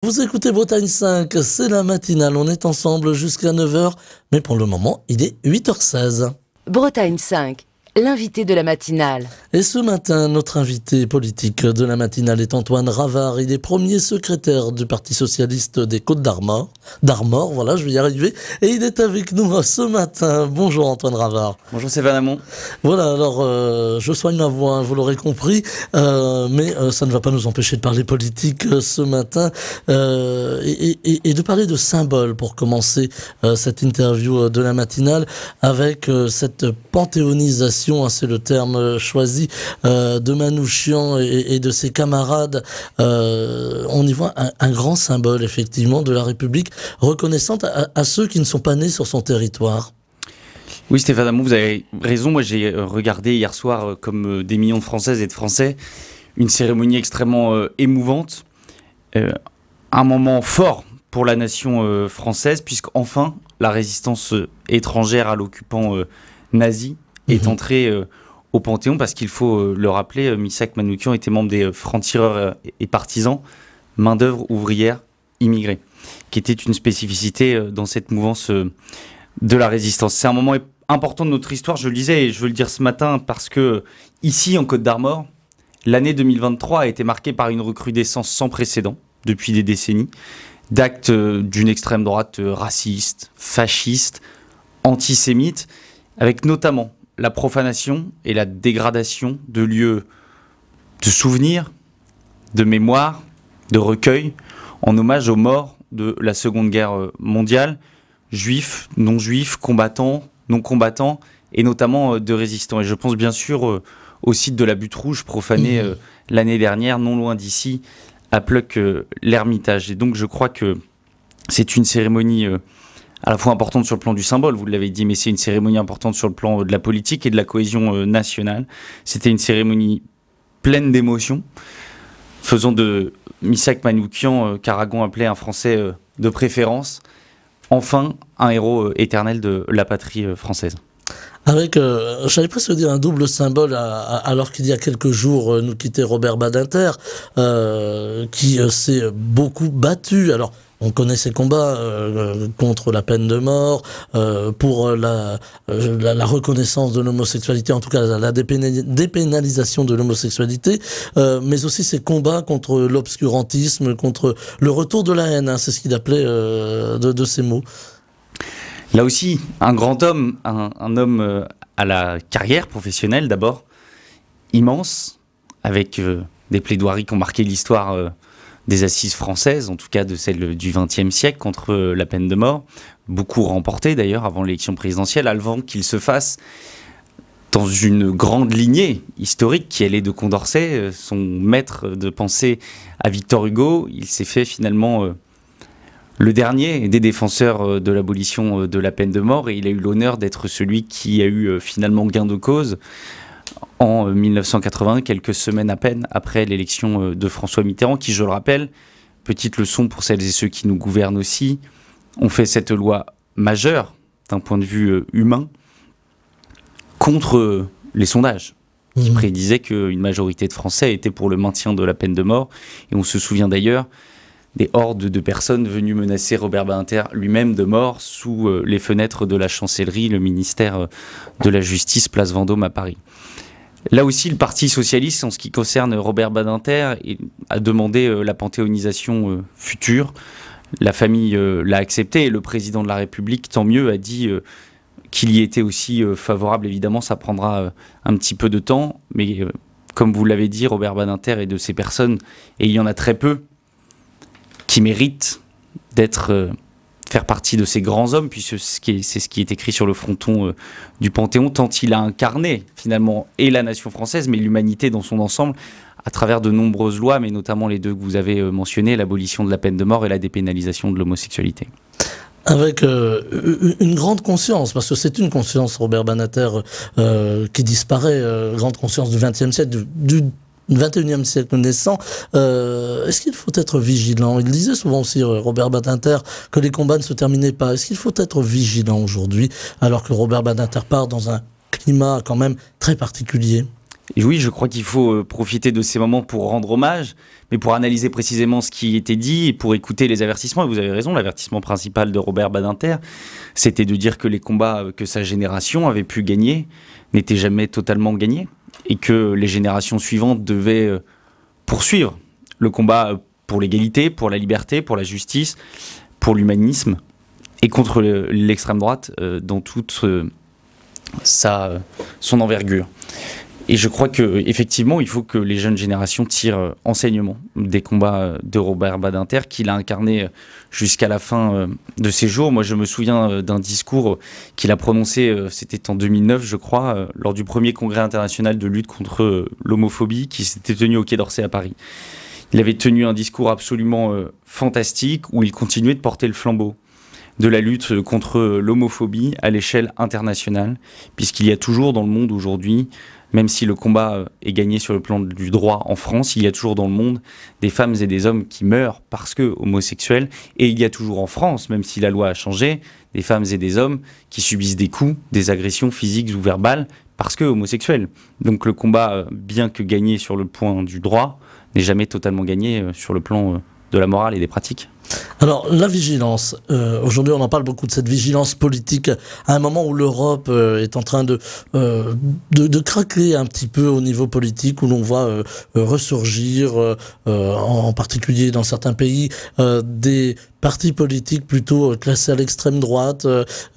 Vous écoutez Bretagne 5, c'est la matinale, on est ensemble jusqu'à 9 heures, mais pour le moment, il est 8h16. Bretagne 5, l'invité de la matinale. Et ce matin, notre invité politique de la matinale est Antoine Ravard. Il est premier secrétaire du Parti Socialiste des Côtes-d'Armor. D'Armor, voilà, je vais y arriver. Et il est avec nous ce matin. Bonjour Antoine Ravard. Bonjour Stéphane Hamon. Voilà, alors je soigne ma voix, vous l'aurez compris, mais ça ne va pas nous empêcher de parler politique ce matin et de parler de symboles pour commencer cette interview de la matinale avec cette panthéonisation, hein, c'est le terme choisi, de Manouchian et de ses camarades. On y voit un grand symbole effectivement de la République reconnaissante à ceux qui ne sont pas nés sur son territoire. Oui Stéphane Hamon, vous avez raison. Moi j'ai regardé hier soir, comme des millions de Françaises et de Français, une cérémonie extrêmement émouvante. Un moment fort pour la nation française, puisqu'enfin la résistance étrangère à l'occupant nazi est entrée au Panthéon, parce qu'il faut le rappeler, Missak Manouchian était membre des francs-tireurs et partisans, main-d'œuvre ouvrière immigrée, qui était une spécificité dans cette mouvance de la résistance. C'est un moment important de notre histoire, je le disais, et je veux le dire ce matin, parce que ici, en Côtes-d'Armor, l'année 2023 a été marquée par une recrudescence sans précédent, depuis des décennies, d'actes d'une extrême droite raciste, fasciste, antisémite, avec notamment la profanation et la dégradation de lieux de souvenirs, de mémoire, de recueil, en hommage aux morts de la Seconde Guerre mondiale, juifs, non-juifs, combattants, non-combattants, et notamment de résistants. Et je pense bien sûr au site de la Butte Rouge, profané l'année dernière, non loin d'ici, à Pleuc, l'Ermitage. Et donc je crois que c'est une cérémonie à la fois importante sur le plan du symbole, vous l'avez dit, mais c'est une cérémonie importante sur le plan de la politique et de la cohésion nationale. C'était une cérémonie pleine d'émotions, faisant de Missak Manouchian, qu'Aragon appelait un Français de préférence, enfin un héros éternel de la patrie française. Avec, j'allais presque dire un double symbole, alors qu'il y a quelques jours nous quittait Robert Badinter, qui s'est beaucoup battu. Alors, on connaît ses combats contre la peine de mort, pour la reconnaissance de l'homosexualité, en tout cas la dépénalisation de l'homosexualité, mais aussi ses combats contre l'obscurantisme, contre le retour de la haine, hein, c'est ce qu'il appelait de ses mots. Là aussi, un grand homme, un homme à la carrière professionnelle d'abord, immense, avec des plaidoiries qui ont marqué l'histoire des assises françaises, en tout cas de celle du XXe siècle, contre la peine de mort, beaucoup remportées d'ailleurs avant l'élection présidentielle, avant qu'il se fasse dans une grande lignée historique qui allait de Condorcet, son maître de pensée à Victor Hugo. Il s'est fait finalement le dernier des défenseurs de l'abolition de la peine de mort, et il a eu l'honneur d'être celui qui a eu finalement gain de cause en 1980, quelques semaines à peine après l'élection de François Mitterrand, qui, je le rappelle, petite leçon pour celles et ceux qui nous gouvernent aussi, ont fait cette loi majeure d'un point de vue humain contre les sondages, qui prédisaient qu'une majorité de Français étaient pour le maintien de la peine de mort. Et on se souvient d'ailleurs des hordes de personnes venues menacer Robert Badinter lui-même de mort sous les fenêtres de la chancellerie, le ministère de la Justice, place Vendôme à Paris. Là aussi, le Parti socialiste, en ce qui concerne Robert Badinter, a demandé la panthéonisation future. La famille l'a accepté, et le président de la République, tant mieux, a dit qu'il y était aussi favorable. Évidemment, ça prendra un petit peu de temps, mais comme vous l'avez dit, Robert Badinter est de ces personnes, et il y en a très peu, qui mérite faire partie de ces grands hommes, puisque c'est ce qui est écrit sur le fronton du Panthéon, tant il a incarné finalement et la nation française, mais l'humanité dans son ensemble, à travers de nombreuses lois, mais notamment les deux que vous avez mentionnées, l'abolition de la peine de mort et la dépénalisation de l'homosexualité. Avec une grande conscience, parce que c'est une conscience, Robert Badinter, qui disparaît, grande conscience du XXe siècle, du 21e siècle naissant. Est-ce qu'il faut être vigilant? Il disait souvent aussi, Robert Badinter, que les combats ne se terminaient pas. Est-ce qu'il faut être vigilant aujourd'hui, alors que Robert Badinter part dans un climat quand même très particulier? Et oui, je crois qu'il faut profiter de ces moments pour rendre hommage, mais pour analyser précisément ce qui était dit et pour écouter les avertissements. Et vous avez raison, l'avertissement principal de Robert Badinter, c'était de dire que les combats que sa génération avait pu gagner n'étaient jamais totalement gagnés et que les générations suivantes devaient poursuivre le combat pour l'égalité, pour la liberté, pour la justice, pour l'humanisme et contre l'extrême droite dans toute son envergure. Et je crois qu'effectivement, il faut que les jeunes générations tirent enseignement des combats de Robert Badinter, qu'il a incarné jusqu'à la fin de ses jours. Moi, je me souviens d'un discours qu'il a prononcé, c'était en 2009, je crois, lors du premier congrès international de lutte contre l'homophobie qui s'était tenu au Quai d'Orsay à Paris. Il avait tenu un discours absolument fantastique où il continuait de porter le flambeau de la lutte contre l'homophobie à l'échelle internationale, puisqu'il y a toujours dans le monde aujourd'hui, même si le combat est gagné sur le plan du droit en France, il y a toujours dans le monde des femmes et des hommes qui meurent parce que homosexuels, et il y a toujours en France, même si la loi a changé, des femmes et des hommes qui subissent des coups, des agressions physiques ou verbales parce que homosexuels. Donc le combat, bien que gagné sur le point du droit, n'est jamais totalement gagné sur le plan de la morale et des pratiques. Alors, la vigilance, aujourd'hui on en parle beaucoup de cette vigilance politique, à un moment où l'Europe est en train de craquer un petit peu au niveau politique, où l'on voit ressurgir, en particulier dans certains pays, des partis politiques plutôt classés à l'extrême droite.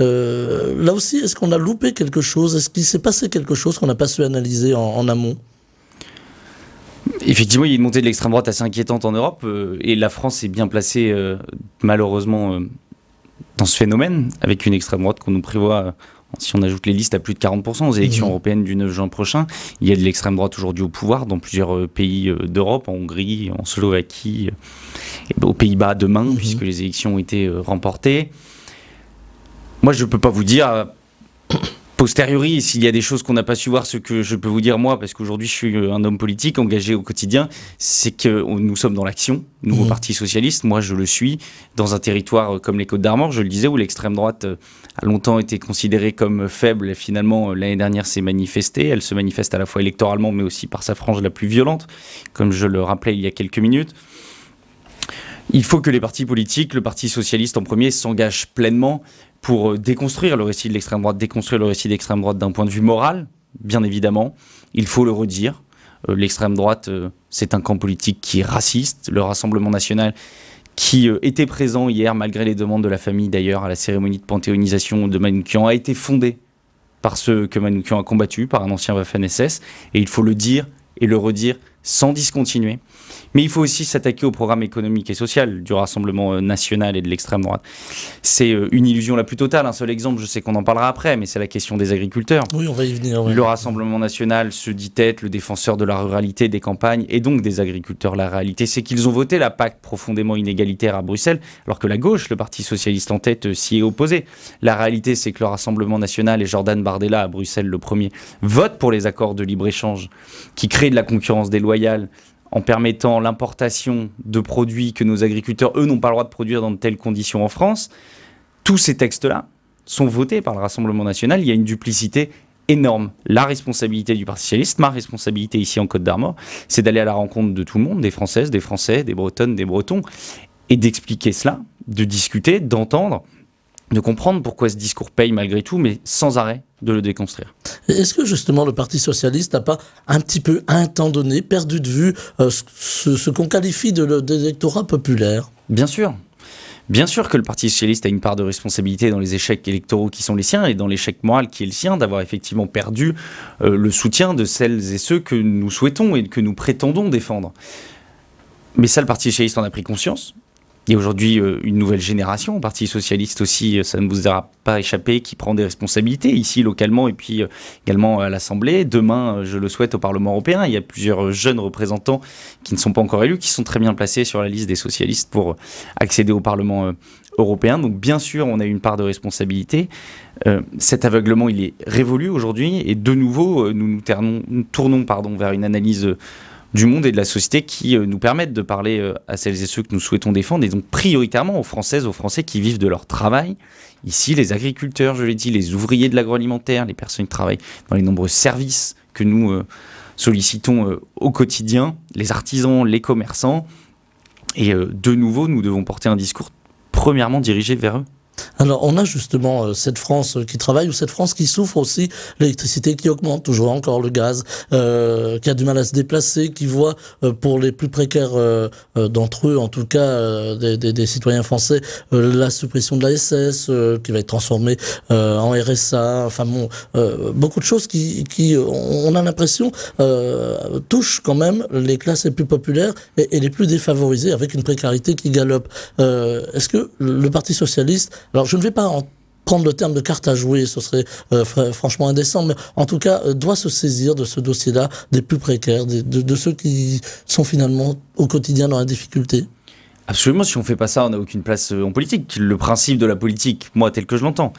Là aussi, est-ce qu'on a loupé quelque chose? Est-ce qu'il s'est passé quelque chose qu'on n'a pas su analyser en amont? Effectivement, il y a une montée de l'extrême droite assez inquiétante en Europe et la France est bien placée malheureusement dans ce phénomène avec une extrême droite qu'on nous prévoit, si on ajoute les listes, à plus de 40% aux élections européennes du 9 juin prochain. Il y a de l'extrême droite aujourd'hui au pouvoir dans plusieurs pays d'Europe, en Hongrie, en Slovaquie, et aux Pays-Bas demain, puisque les élections ont été remportées. Moi, je ne peux pas vous dire... Posteriori, s'il y a des choses qu'on n'a pas su voir, ce que je peux vous dire moi, parce qu'aujourd'hui je suis un homme politique engagé au quotidien, c'est que nous sommes dans l'action, nous au Parti Socialiste, moi je le suis, dans un territoire comme les Côtes-d'Armor, je le disais, où l'extrême droite a longtemps été considérée comme faible, et finalement l'année dernière s'est manifestée, elle se manifeste à la fois électoralement, mais aussi par sa frange la plus violente, comme je le rappelais il y a quelques minutes. Il faut que les partis politiques, le Parti Socialiste en premier, s'engagent pleinement pour déconstruire le récit de l'extrême droite, déconstruire le récit d'extrême droite d'un point de vue moral, bien évidemment. Il faut le redire. L'extrême droite, c'est un camp politique qui est raciste. Le Rassemblement national, qui était présent hier, malgré les demandes de la famille d'ailleurs, à la cérémonie de panthéonisation de Manoukian, a été fondé par ceux que Manoukian a combattu, par un ancien Waffen-SS. Et il faut le dire et le redire sans discontinuer. Mais il faut aussi s'attaquer au programme économique et social du Rassemblement national et de l'extrême droite. C'est une illusion la plus totale. Un seul exemple, je sais qu'on en parlera après, mais c'est la question des agriculteurs. Oui, on va y venir. Oui. Le Rassemblement national se dit être le défenseur de la ruralité, des campagnes et donc des agriculteurs. La réalité, c'est qu'ils ont voté la PAC profondément inégalitaire à Bruxelles, alors que la gauche, le Parti socialiste en tête, s'y est opposé. La réalité, c'est que le Rassemblement national et Jordan Bardella, à Bruxelles le premier, votent pour les accords de libre-échange qui créent de la concurrence déloyale, en permettant l'importation de produits que nos agriculteurs, eux, n'ont pas le droit de produire dans de telles conditions en France. Tous ces textes-là sont votés par le Rassemblement national. Il y a une duplicité énorme. La responsabilité du Parti socialiste, ma responsabilité ici en Côtes-d'Armor, c'est d'aller à la rencontre de tout le monde, des Françaises, des Français, des Bretonnes, des Bretons, et d'expliquer cela, de discuter, d'entendre, de comprendre pourquoi ce discours paye malgré tout, mais sans arrêt de le déconstruire. Est-ce que justement le Parti socialiste n'a pas un petit peu, à un temps donné, perdu de vue ce qu'on qualifie d'électorat populaire? Bien sûr. Bien sûr que le Parti socialiste a une part de responsabilité dans les échecs électoraux qui sont les siens et dans l'échec moral qui est le sien, d'avoir effectivement perdu le soutien de celles et ceux que nous souhaitons et que nous prétendons défendre. Mais ça, le Parti socialiste en a pris conscience. Il y a aujourd'hui une nouvelle génération au Parti socialiste aussi, ça ne vous aura pas échappé, qui prend des responsabilités ici localement et puis également à l'Assemblée. Demain, je le souhaite, au Parlement européen, il y a plusieurs jeunes représentants qui ne sont pas encore élus, qui sont très bien placés sur la liste des socialistes pour accéder au Parlement européen. Donc bien sûr, on a une part de responsabilité. Cet aveuglement, il est révolu aujourd'hui et de nouveau, nous tournons vers une analyse du monde et de la société qui nous permettent de parler à celles et ceux que nous souhaitons défendre et donc prioritairement aux Françaises, aux Français qui vivent de leur travail. Ici, les agriculteurs, je l'ai dit, les ouvriers de l'agroalimentaire, les personnes qui travaillent dans les nombreux services que nous sollicitons au quotidien les artisans, les commerçants. Et de nouveau, nous devons porter un discours premièrement dirigé vers eux. Alors, on a justement cette France qui travaille ou cette France qui souffre aussi, l'électricité qui augmente, toujours encore le gaz, qui a du mal à se déplacer, qui voit pour les plus précaires d'entre eux, en tout cas des citoyens français, la suppression de la l'ASS qui va être transformée en RSA, enfin bon, beaucoup de choses qui on a l'impression, touchent quand même les classes les plus populaires et les plus défavorisées, avec une précarité qui galope. Est-ce que le Parti socialiste, alors je ne vais pas prendre le terme de carte à jouer, ce serait franchement indécent, mais en tout cas doit se saisir de ce dossier-là, des plus précaires, de ceux qui sont finalement au quotidien dans la difficulté? Absolument, si on ne fait pas ça, on n'a aucune place en politique. Le principe de la politique, moi tel que je l'entends,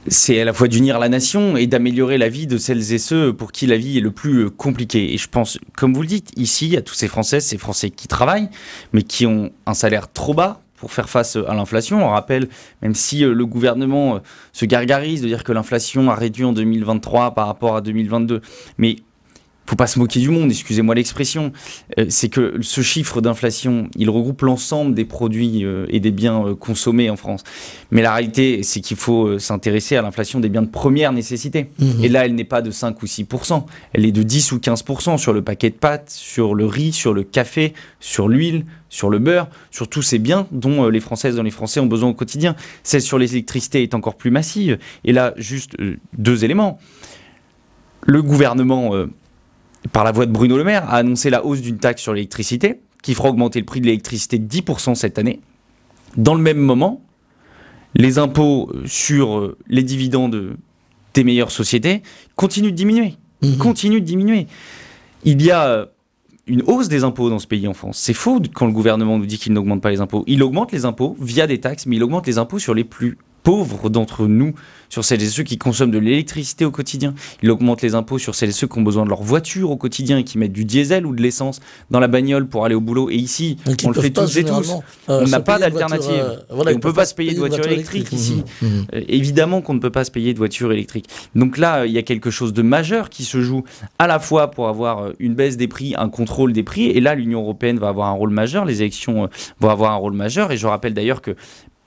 c'est à la fois d'unir la nation et d'améliorer la vie de celles et ceux pour qui la vie est le plus compliquée. Et je pense, comme vous le dites, ici, à tous ces Français qui travaillent, mais qui ont un salaire trop bas pour faire face à l'inflation. On rappelle, même si le gouvernement se gargarise de dire que l'inflation a réduit en 2023 par rapport à 2022, mais faut pas se moquer du monde, excusez-moi l'expression, c'est que ce chiffre d'inflation, il regroupe l'ensemble des produits et des biens consommés en France. Mais la réalité, c'est qu'il faut s'intéresser à l'inflation des biens de première nécessité. Et là, elle n'est pas de 5 ou 6%, elle est de 10 ou 15% sur le paquet de pâtes, sur le riz, sur le café, sur l'huile, sur le beurre, sur tous ces biens dont les Françaises et les Français ont besoin au quotidien. Celle sur l'électricité est encore plus massive. Et là, juste deux éléments. Le gouvernement... par la voix de Bruno Le Maire, a annoncé la hausse d'une taxe sur l'électricité qui fera augmenter le prix de l'électricité de 10% cette année. Dans le même moment, les impôts sur les dividendes des meilleures sociétés continuent de diminuer. Il y a une hausse des impôts dans ce pays en France. C'est faux quand le gouvernement nous dit qu'il n'augmente pas les impôts. Il augmente les impôts via des taxes, mais il augmente les impôts sur les plus pauvres d'entre nous, sur celles et ceux qui consomment de l'électricité au quotidien. Il augmente les impôts sur celles et ceux qui ont besoin de leur voiture au quotidien et qui mettent du diesel ou de l'essence dans la bagnole pour aller au boulot. Et ici, on le fait tous et tous. On n'a pas d'alternative. Voilà, on ne peut pas se payer de voiture électrique ici. Évidemment qu'on ne peut pas se payer de voiture électrique. Donc là, il y a quelque chose de majeur qui se joue à la fois pour avoir une baisse des prix, un contrôle des prix. Et là, l'Union européenne va avoir un rôle majeur. Les élections vont avoir un rôle majeur. Et je rappelle d'ailleurs que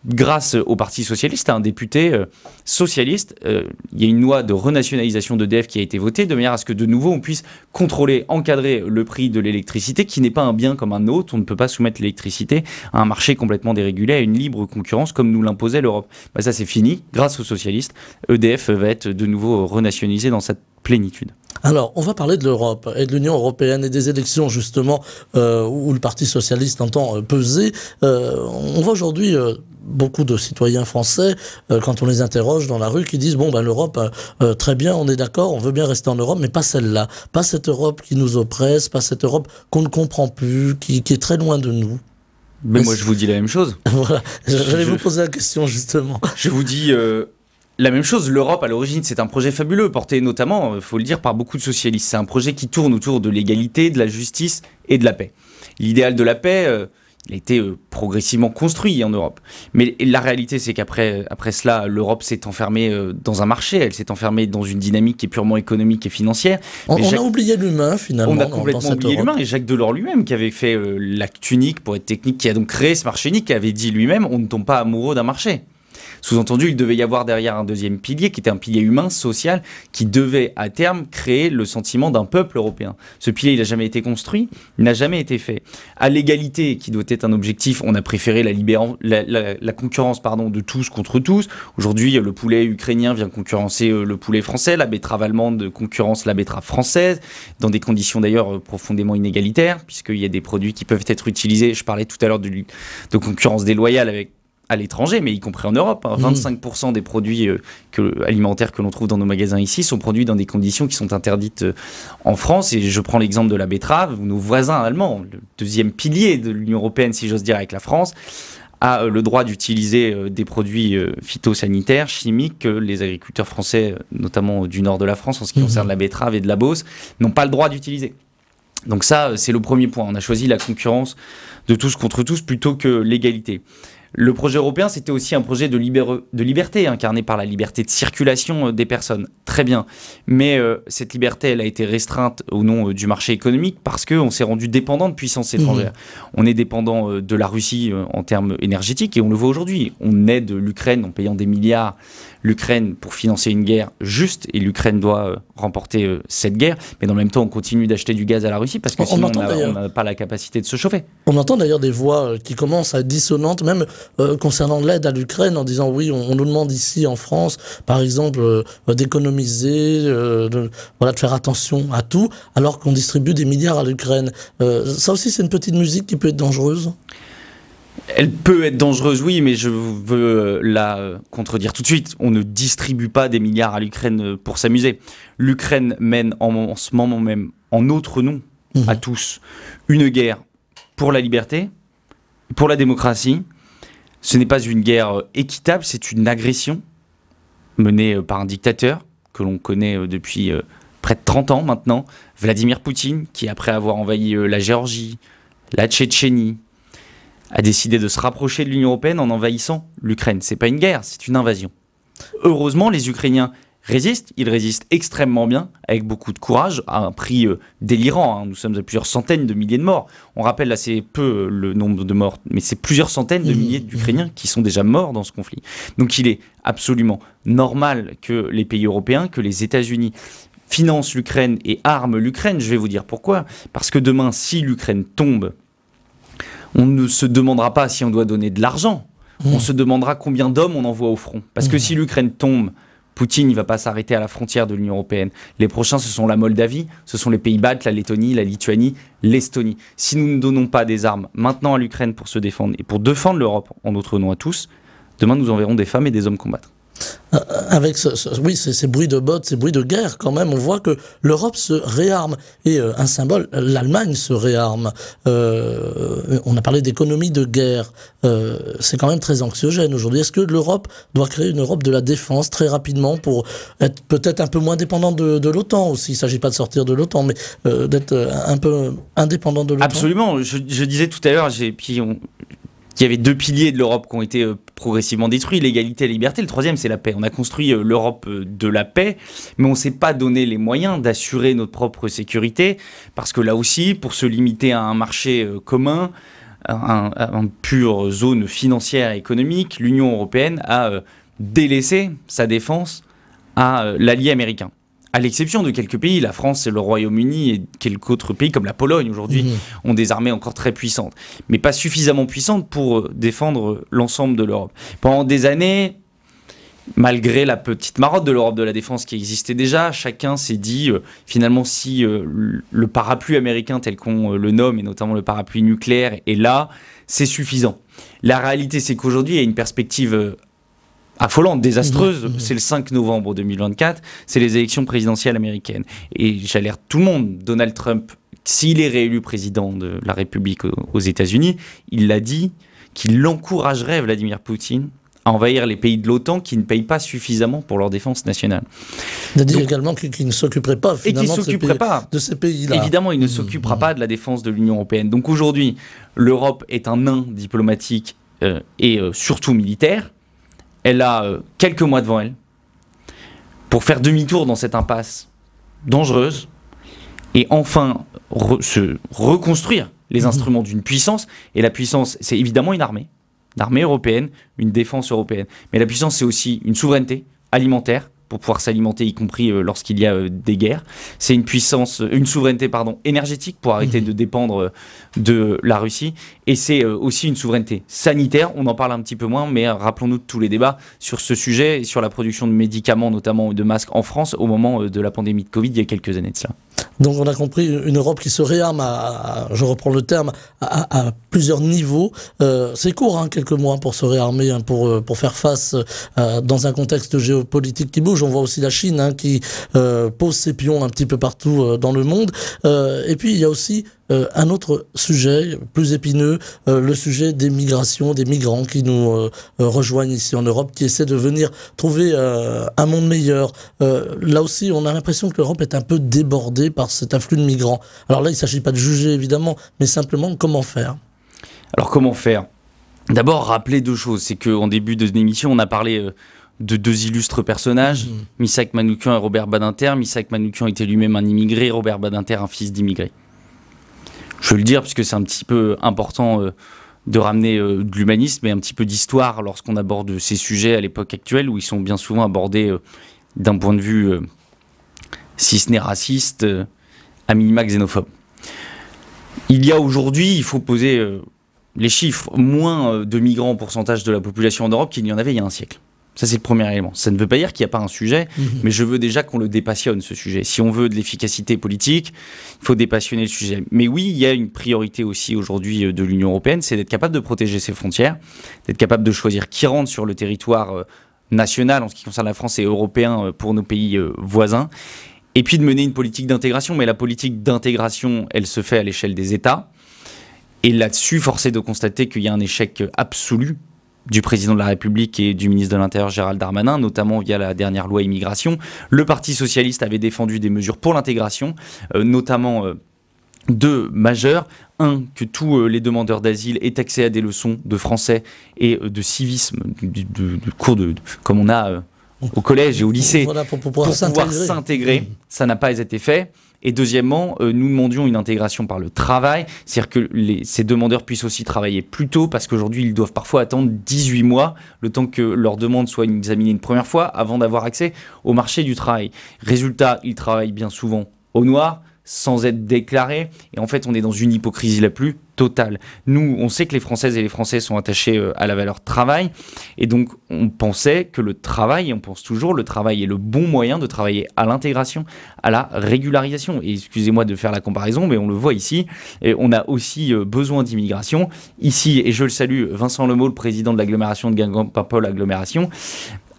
grâce au Parti socialiste, à un député socialiste, il y a une loi de renationalisation d'EDF qui a été votée de manière à ce que de nouveau on puisse contrôler, encadrer le prix de l'électricité qui n'est pas un bien comme un autre. On ne peut pas soumettre l'électricité à un marché complètement dérégulé, à une libre concurrence comme nous l'imposait l'Europe. Bah ça c'est fini, grâce aux socialistes, EDF va être de nouveau renationalisé dans cette plénitude. Alors, on va parler de l'Europe et de l'Union européenne et des élections justement où le Parti socialiste entend peser. On voit aujourd'hui beaucoup de citoyens français, quand on les interroge dans la rue, qui disent bon ben l'Europe, très bien, on est d'accord, on veut bien rester en Europe, mais pas celle-là, pas cette Europe qui nous oppresse, pas cette Europe qu'on ne comprend plus, qui est très loin de nous. Mais moi je vous dis la même chose. Voilà, j'allais vous poser la question justement. Je vous dis la même chose. L'Europe à l'origine c'est un projet fabuleux, porté notamment, il faut le dire, par beaucoup de socialistes. C'est un projet qui tourne autour de l'égalité, de la justice et de la paix. L'idéal de la paix, il a été progressivement construit en Europe. Mais la réalité, c'est qu'après cela, l'Europe s'est enfermée dans un marché, elle s'est enfermée dans une dynamique qui est purement économique et financière. On a oublié l'humain, finalement. On a complètement oublié l'humain. Et Jacques Delors lui-même, qui avait fait l'acte unique, pour être technique, qui a donc créé ce marché unique, qui avait dit lui-même, on ne tombe pas amoureux d'un marché. Sous-entendu, il devait y avoir derrière un deuxième pilier, qui était un pilier humain, social, qui devait à terme créer le sentiment d'un peuple européen. Ce pilier, il n'a jamais été construit, il n'a jamais été fait. À l'égalité, qui doit être un objectif, on a préféré la concurrence de tous contre tous. Aujourd'hui, le poulet ukrainien vient concurrencer le poulet français, la betterave allemande concurrence la betterave française, dans des conditions d'ailleurs profondément inégalitaires, puisqu'il y a des produits qui peuvent être utilisés. Je parlais tout à l'heure de concurrence déloyale à l'étranger, mais y compris en Europe. 25% des produits alimentaires que l'on trouve dans nos magasins ici sont produits dans des conditions qui sont interdites en France. Et je prends l'exemple de la betterave, où nos voisins allemands, le deuxième pilier de l'Union européenne, si j'ose dire, avec la France, a le droit d'utiliser des produits phytosanitaires, chimiques, que les agriculteurs français, notamment du nord de la France, en ce qui concerne la betterave et de la Beauce, n'ont pas le droit d'utiliser. Donc ça, c'est le premier point. On a choisi la concurrence de tous contre tous plutôt que l'égalité. Le projet européen, c'était aussi un projet de liberté, incarné par la liberté de circulation des personnes. Très bien. Mais cette liberté, elle a été restreinte au nom du marché économique parce qu'on s'est rendu dépendant de puissances étrangères. On est dépendant de la Russie en termes énergétiques et on le voit aujourd'hui. On aide l'Ukraine en payant des milliards l'Ukraine pour financer une guerre juste et l'Ukraine doit remporter cette guerre. Mais dans le même temps, on continue d'acheter du gaz à la Russie parce que sinon on n'a pas la capacité de se chauffer. On entend d'ailleurs des voix qui commencent à être dissonantes, même concernant l'aide à l'Ukraine, en disant oui, on nous demande ici en France, par exemple, d'économiser, de faire attention à tout, alors qu'on distribue des milliards à l'Ukraine. Ça aussi, c'est une petite musique qui peut être dangereuse. Elle peut être dangereuse, oui, mais je veux la contredire tout de suite. On ne distribue pas des milliards à l'Ukraine pour s'amuser. L'Ukraine mène en ce moment même, en notre nom, à tous, une guerre pour la liberté, pour la démocratie. Ce n'est pas une guerre équitable, c'est une agression menée par un dictateur que l'on connaît depuis près de 30 ans maintenant, Vladimir Poutine, qui après avoir envahi la Géorgie, la Tchétchénie, a décidé de se rapprocher de l'Union européenne en envahissant l'Ukraine. C'est pas une guerre, c'est une invasion. Heureusement, les Ukrainiens résistent. Ils résistent extrêmement bien, avec beaucoup de courage, à un prix délirant. Nous sommes à plusieurs centaines de milliers de morts. On rappelle assez peu le nombre de morts, mais c'est plusieurs centaines de milliers d'Ukrainiens qui sont déjà morts dans ce conflit. Donc il est absolument normal que les pays européens, que les États-Unis financent l'Ukraine et arment l'Ukraine. Je vais vous dire pourquoi. Parce que demain, si l'Ukraine tombe, on ne se demandera pas si on doit donner de l'argent. On se demandera combien d'hommes on envoie au front. Parce que si l'Ukraine tombe, Poutine ne va pas s'arrêter à la frontière de l'Union européenne. Les prochains, ce sont la Moldavie, ce sont les pays baltes, la Lettonie, la Lituanie, l'Estonie. Si nous ne donnons pas des armes maintenant à l'Ukraine pour se défendre et pour défendre l'Europe en notre nom à tous, demain nous enverrons des femmes et des hommes combattre. Avec ces bruits de bottes, ces bruits de guerre quand même, on voit que l'Europe se réarme. Et un symbole, l'Allemagne se réarme. On a parlé d'économie de guerre. C'est quand même très anxiogène aujourd'hui. Est-ce que l'Europe doit créer une Europe de la défense très rapidement pour être peut-être un peu moins dépendant de l'OTAN aussi? Il ne s'agit pas de sortir de l'OTAN, mais d'être un peu indépendant de l'OTAN. Absolument. Je disais tout à l'heure, il y avait deux piliers de l'Europe qui ont été progressivement détruits, l'égalité et la liberté. Le troisième, c'est la paix. On a construit l'Europe de la paix, mais on ne s'est pas donné les moyens d'assurer notre propre sécurité, parce que là aussi, pour se limiter à un marché commun, à une pure zone financière et économique, l'Union européenne a délaissé sa défense à l'allié américain. À l'exception de quelques pays, la France et le Royaume-Uni et quelques autres pays comme la Pologne aujourd'hui ont des armées encore très puissantes, mais pas suffisamment puissantes pour défendre l'ensemble de l'Europe. Pendant des années, malgré la petite marotte de l'Europe de la défense qui existait déjà, chacun s'est dit finalement si le parapluie américain tel qu'on le nomme, et notamment le parapluie nucléaire, est là, c'est suffisant. La réalité, c'est qu'aujourd'hui, il y a une perspective affolante, désastreuse. C'est le 5 novembre 2024, c'est les élections présidentielles américaines. Et j'alerte tout le monde, Donald Trump, s'il est réélu président de la République aux États-Unis, il a dit qu'il encouragerait Vladimir Poutine à envahir les pays de l'OTAN qui ne payent pas suffisamment pour leur défense nationale. Il a dit également qu'il ne s'occuperait pas finalement de ces pays-là. Évidemment, il ne s'occupera pas de la défense de l'Union européenne. Donc aujourd'hui, l'Europe est un nain diplomatique et surtout militaire. Elle a quelques mois devant elle pour faire demi-tour dans cette impasse dangereuse et enfin se reconstruire les instruments d'une puissance. Et la puissance, c'est évidemment une armée européenne, une défense européenne. Mais la puissance, c'est aussi une souveraineté alimentaire pour pouvoir s'alimenter, y compris lorsqu'il y a des guerres. C'est une souveraineté énergétique pour arrêter de dépendre de la Russie. Et c'est aussi une souveraineté sanitaire. On en parle un petit peu moins, mais rappelons-nous de tous les débats sur ce sujet et sur la production de médicaments, notamment de masques en France, au moment de la pandémie de Covid, il y a quelques années de cela. Donc on a compris une Europe qui se réarme, je reprends le terme, à plusieurs niveaux. C'est court, quelques mois pour se réarmer, pour faire face dans un contexte géopolitique qui bouge. On voit aussi la Chine qui pose ses pions un petit peu partout dans le monde. Et puis il y a aussi un autre sujet plus épineux, le sujet des migrations, des migrants qui nous rejoignent ici en Europe, qui essaient de venir trouver un monde meilleur. Là aussi, on a l'impression que l'Europe est un peu débordée par cet afflux de migrants. Alors là, il ne s'agit pas de juger évidemment, mais simplement comment faire. Alors comment faire ? D'abord, rappeler deux choses. C'est qu'en début de l'émission, on a parlé de deux illustres personnages, Missak Manoukian et Robert Badinter. Missak Manoukian était lui-même un immigré, Robert Badinter un fils d'immigré. Je veux le dire parce que c'est un petit peu important de ramener de l'humanisme et un petit peu d'histoire lorsqu'on aborde ces sujets à l'époque actuelle où ils sont bien souvent abordés d'un point de vue, si ce n'est raciste, à minima xénophobe. Il y a aujourd'hui, il faut poser les chiffres, moins de migrants en pourcentage de la population en Europe qu'il n'y en avait il y a un siècle. Ça, c'est le premier élément. Ça ne veut pas dire qu'il n'y a pas un sujet, mais je veux déjà qu'on le dépassionne, ce sujet. Si on veut de l'efficacité politique, il faut dépassionner le sujet. Mais oui, il y a une priorité aussi aujourd'hui de l'Union européenne, c'est d'être capable de protéger ses frontières, d'être capable de choisir qui rentre sur le territoire national, en ce qui concerne la France, et européen pour nos pays voisins, et puis de mener une politique d'intégration. Mais la politique d'intégration, elle se fait à l'échelle des États. Et là-dessus, force est de constater qu'il y a un échec absolu du président de la République et du ministre de l'Intérieur Gérald Darmanin, notamment via la dernière loi immigration. Le Parti socialiste avait défendu des mesures pour l'intégration, notamment deux majeures. Un, que tous les demandeurs d'asile aient accès à des leçons de français et de civisme, de cours comme on a au collège et au lycée, voilà, pour pouvoir s'intégrer. Ça n'a pas été fait. Et deuxièmement, nous demandions une intégration par le travail, c'est-à-dire que ces demandeurs puissent aussi travailler plus tôt, parce qu'aujourd'hui, ils doivent parfois attendre 18 mois, le temps que leur demande soit examinée une première fois, avant d'avoir accès au marché du travail. Résultat, ils travaillent bien souvent au noir, sans être déclarés, et en fait, on est dans une hypocrisie la plus totale. Nous, on sait que les Françaises et les Français sont attachés à la valeur travail, et donc on pensait que le travail, et on pense toujours, le travail est le bon moyen de travailler à l'intégration, à la régularisation. Et excusez-moi de faire la comparaison, mais on le voit ici, et on a aussi besoin d'immigration. Ici, et je le salue, Vincent Lemot, le président de l'agglomération de Guingamp-Paimpol Agglomération,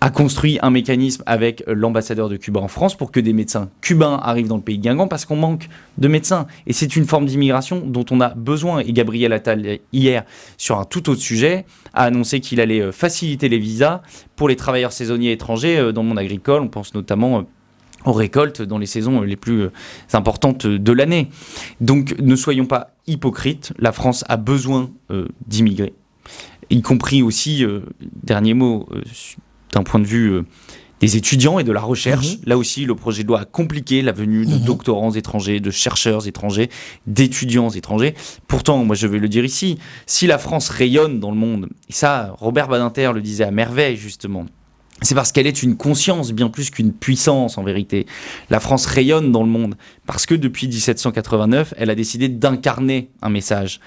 a construit un mécanisme avec l'ambassadeur de Cuba en France pour que des médecins cubains arrivent dans le pays de Guingamp, parce qu'on manque de médecins. Et c'est une forme d'immigration dont on a besoin. Et Gabriel Attal, hier, sur un tout autre sujet, a annoncé qu'il allait faciliter les visas pour les travailleurs saisonniers étrangers dans le monde agricole. On pense notamment aux récoltes dans les saisons les plus importantes de l'année. Donc ne soyons pas hypocrites. La France a besoin d'immigrés, y compris aussi, dernier mot, d'un point de vue des étudiants et de la recherche. Là aussi, le projet de loi a compliqué la venue de doctorants étrangers, de chercheurs étrangers, d'étudiants étrangers. Pourtant, moi je vais le dire ici, si la France rayonne dans le monde, et ça, Robert Badinter le disait à merveille justement, c'est parce qu'elle est une conscience bien plus qu'une puissance en vérité. La France rayonne dans le monde parce que depuis 1789, elle a décidé d'incarner un message.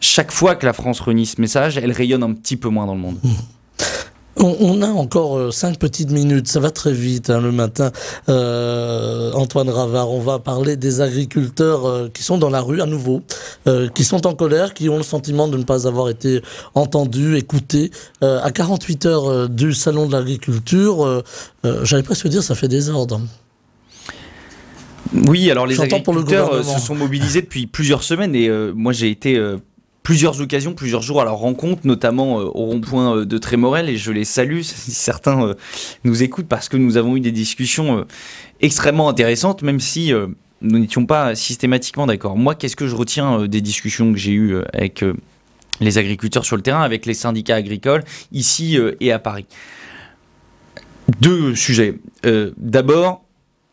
Chaque fois que la France renie ce message, elle rayonne un petit peu moins dans le monde. On a encore 5 petites minutes, ça va très vite le matin. Antoine Ravard, on va parler des agriculteurs qui sont dans la rue à nouveau, qui sont en colère, qui ont le sentiment de ne pas avoir été entendus, écoutés. À 48 heures du salon de l'agriculture, j'allais presque dire ça fait désordre. Oui, alors les agriculteurs se sont mobilisés depuis plusieurs semaines et moi j'ai été plusieurs occasions, plusieurs jours à leur rencontre, notamment au rond-point de Trémorel, et je les salue si certains nous écoutent, parce que nous avons eu des discussions extrêmement intéressantes, même si nous n'étions pas systématiquement d'accord. Moi, qu'est-ce que je retiens des discussions que j'ai eues avec les agriculteurs sur le terrain, avec les syndicats agricoles, ici et à Paris? Deux sujets. D'abord,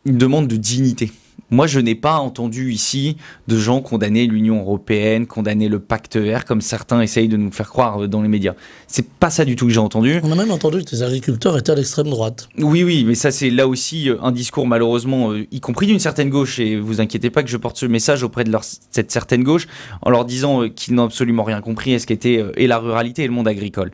une demande de dignité. Moi, je n'ai pas entendu ici de gens condamner l'Union européenne, condamner le pacte vert, comme certains essayent de nous faire croire dans les médias. C'est pas ça du tout que j'ai entendu. On a même entendu que les agriculteurs étaient à l'extrême droite. Oui, mais ça, c'est là aussi un discours, malheureusement, y compris d'une certaine gauche. Et vous inquiétez pas que je porte ce message auprès de cette certaine gauche, en leur disant qu'ils n'ont absolument rien compris à ce qu'était et la ruralité et le monde agricole.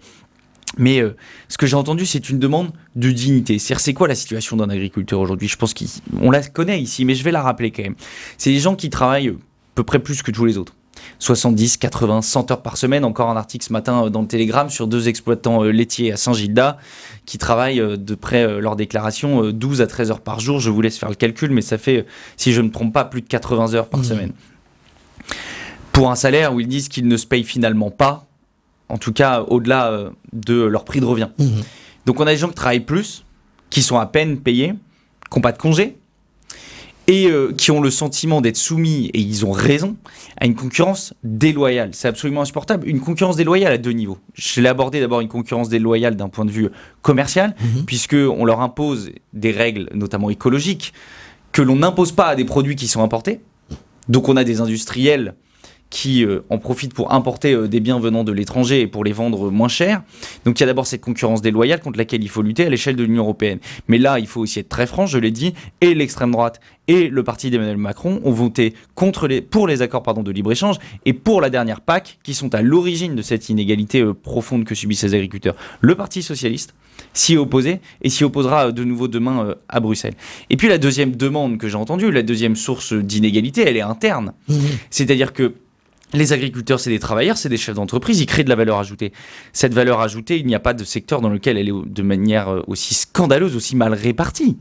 Mais ce que j'ai entendu, c'est une demande de dignité. C'est quoi la situation d'un agriculteur aujourd'hui? Je pense qu'on la connaît ici, mais je vais la rappeler quand même. C'est des gens qui travaillent à peu près plus que tous les autres. 70, 80, 100 heures par semaine. Encore un article ce matin dans le Télégramme sur 2 exploitants laitiers à Saint-Gildas qui travaillent de près leur déclaration 12 à 13 heures par jour. Je vous laisse faire le calcul, mais ça fait, si je ne me trompe pas, plus de 80 heures par semaine. Pour un salaire où ils disent qu'ils ne se payent finalement pas, en tout cas au-delà de leur prix de revient. Donc on a des gens qui travaillent plus, qui sont à peine payés, qui n'ont pas de congé, et qui ont le sentiment d'être soumis, et ils ont raison, à une concurrence déloyale. C'est absolument insupportable. Une concurrence déloyale à 2 niveaux. Je l'ai abordé d'abord une concurrence déloyale d'un point de vue commercial, puisqu'on leur impose des règles, notamment écologiques, que l'on n'impose pas à des produits qui sont importés. Donc on a des industriels qui en profitent pour importer des biens venant de l'étranger et pour les vendre moins cher. Donc il y a d'abord cette concurrence déloyale contre laquelle il faut lutter à l'échelle de l'Union européenne. Mais là, il faut aussi être très franc, je l'ai dit, et l'extrême droite et le parti d'Emmanuel Macron ont voté pour les accords de libre-échange et pour la dernière PAC, qui sont à l'origine de cette inégalité profonde que subissent les agriculteurs. Le Parti socialiste s'y est opposé et s'y opposera de nouveau demain à Bruxelles. Et puis la deuxième demande que j'ai entendue, la deuxième source d'inégalité, elle est interne. C'est-à-dire que les agriculteurs, c'est des travailleurs, c'est des chefs d'entreprise, ils créent de la valeur ajoutée. Cette valeur ajoutée, il n'y a pas de secteur dans lequel elle est de manière aussi scandaleuse, aussi mal répartie.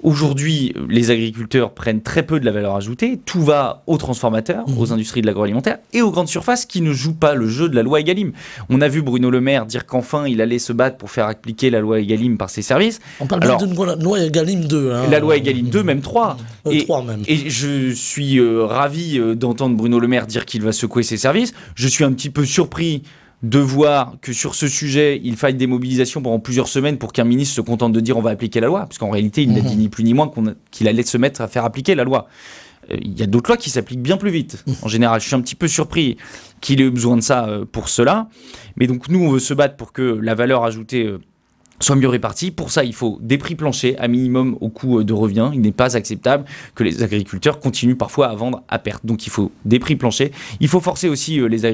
Aujourd'hui, les agriculteurs prennent très peu de la valeur ajoutée. Tout va aux transformateurs, aux industries de l'agroalimentaire et aux grandes surfaces qui ne jouent pas le jeu de la loi Egalim. On a vu Bruno Le Maire dire qu'enfin, il allait se battre pour faire appliquer la loi Egalim par ses services. On parle bien d'une loi Egalim 2. Hein. La loi Egalim 2, même 3. 3 même. Et je suis ravi d'entendre Bruno Le Maire dire qu'il va secouer ses services. Je suis un petit peu surpris de voir que sur ce sujet, il faille des mobilisations pendant plusieurs semaines pour qu'un ministre se contente de dire on va appliquer la loi, parce qu'en réalité, il n'a dit ni plus ni moins qu'il allait se mettre à faire appliquer la loi. Il y a d'autres lois qui s'appliquent bien plus vite. En général, je suis un petit peu surpris qu'il ait eu besoin de ça pour cela. Mais donc, nous, on veut se battre pour que la valeur ajoutée soit mieux répartie. Pour ça, il faut des prix planchers à minimum au coût de revient. Il n'est pas acceptable que les agriculteurs continuent parfois à vendre à perte. Donc, il faut des prix planchers. Il faut forcer aussi les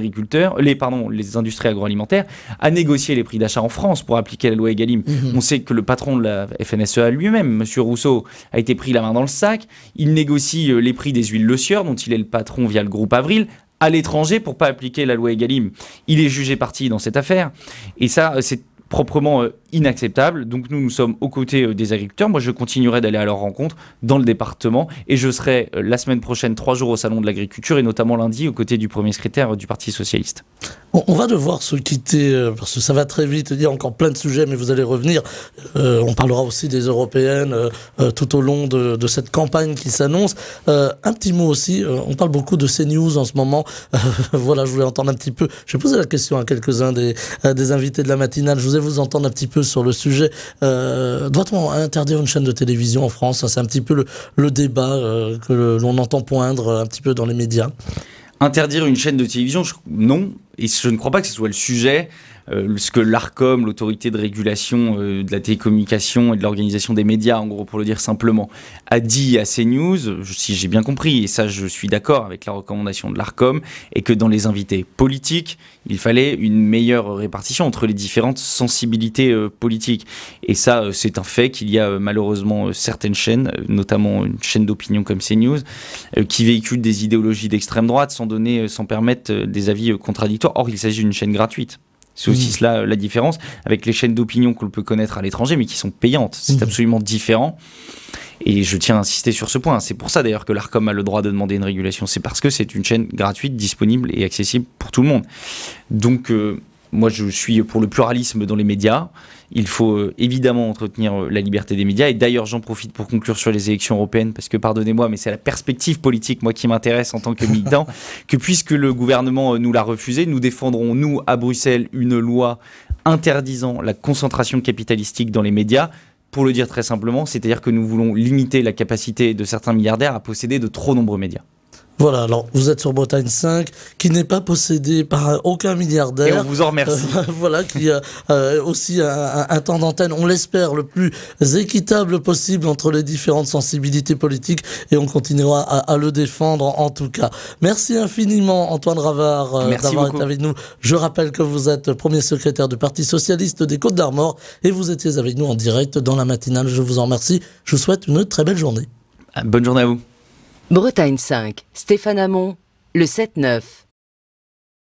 industries agroalimentaires à négocier les prix d'achat en France pour appliquer la loi Egalim. On sait que le patron de la FNSEA lui-même, M. Rousseau, a été pris la main dans le sac. Il négocie les prix des huiles Le Sieur, dont il est le patron via le groupe Avril, à l'étranger pour pas appliquer la loi Egalim. Il est jugé parti dans cette affaire. Et ça, c'est proprement inacceptable. Donc nous sommes aux côtés des agriculteurs. Moi, je continuerai d'aller à leur rencontre dans le département et je serai la semaine prochaine 3 jours au Salon de l'Agriculture et notamment lundi aux côtés du premier secrétaire du Parti Socialiste. On va devoir se quitter parce que ça va très vite. Il y a encore plein de sujets, mais vous allez revenir. On parlera aussi des européennes tout au long de cette campagne qui s'annonce. Un petit mot aussi. On parle beaucoup de CNews en ce moment. Voilà, je voulais entendre un petit peu. J'ai posé la question à quelques-uns des invités de la matinale. Je voulais vous entendre un petit peu sur le sujet. Doit-on interdire une chaîne de télévision en France? C'est un petit peu le débat que l'on entend poindre un petit peu dans les médias. Interdire une chaîne de télévision, non. Et je ne crois pas que ce soit le sujet. Ce que l'ARCOM, l'autorité de régulation de la télécommunication et de l'organisation des médias, en gros pour le dire simplement, a dit à CNews, si j'ai bien compris, et ça je suis d'accord avec la recommandation de l'ARCOM, et que dans les invités politiques, il fallait une meilleure répartition entre les différentes sensibilités politiques. Et ça, c'est un fait qu'il y a malheureusement certaines chaînes, notamment une chaîne d'opinion comme CNews, qui véhiculent des idéologies d'extrême droite sans permettre des avis contradictoires. Or, il s'agit d'une chaîne gratuite. C'est aussi cela la différence avec les chaînes d'opinion qu'on peut connaître à l'étranger, mais qui sont payantes. C'est absolument différent. Et je tiens à insister sur ce point. C'est pour ça d'ailleurs que l'ARCOM a le droit de demander une régulation. C'est parce que c'est une chaîne gratuite, disponible et accessible pour tout le monde. Donc, moi, je suis pour le pluralisme dans les médias. Il faut évidemment entretenir la liberté des médias. Et d'ailleurs, j'en profite pour conclure sur les élections européennes, parce que, pardonnez-moi, mais c'est la perspective politique, moi, qui m'intéresse en tant que militant, que puisque le gouvernement nous l'a refusé, nous défendrons, nous, à Bruxelles, une loi interdisant la concentration capitalistique dans les médias. Pour le dire très simplement, c'est-à-dire que nous voulons limiter la capacité de certains milliardaires à posséder de trop nombreux médias. Voilà, alors vous êtes sur Bretagne 5, qui n'est pas possédé par aucun milliardaire. Et on vous en remercie. Voilà, qui a aussi un temps d'antenne, on l'espère, le plus équitable possible entre les différentes sensibilités politiques, et on continuera à le défendre en tout cas. Merci infiniment Antoine Ravard d'avoir été avec nous. Je rappelle que vous êtes premier secrétaire du Parti Socialiste des Côtes-d'Armor et vous étiez avec nous en direct dans la matinale. Je vous en remercie. Je vous souhaite une très belle journée. Bonne journée à vous. Bretagne 5, Stéphane Hamon, le 7-9.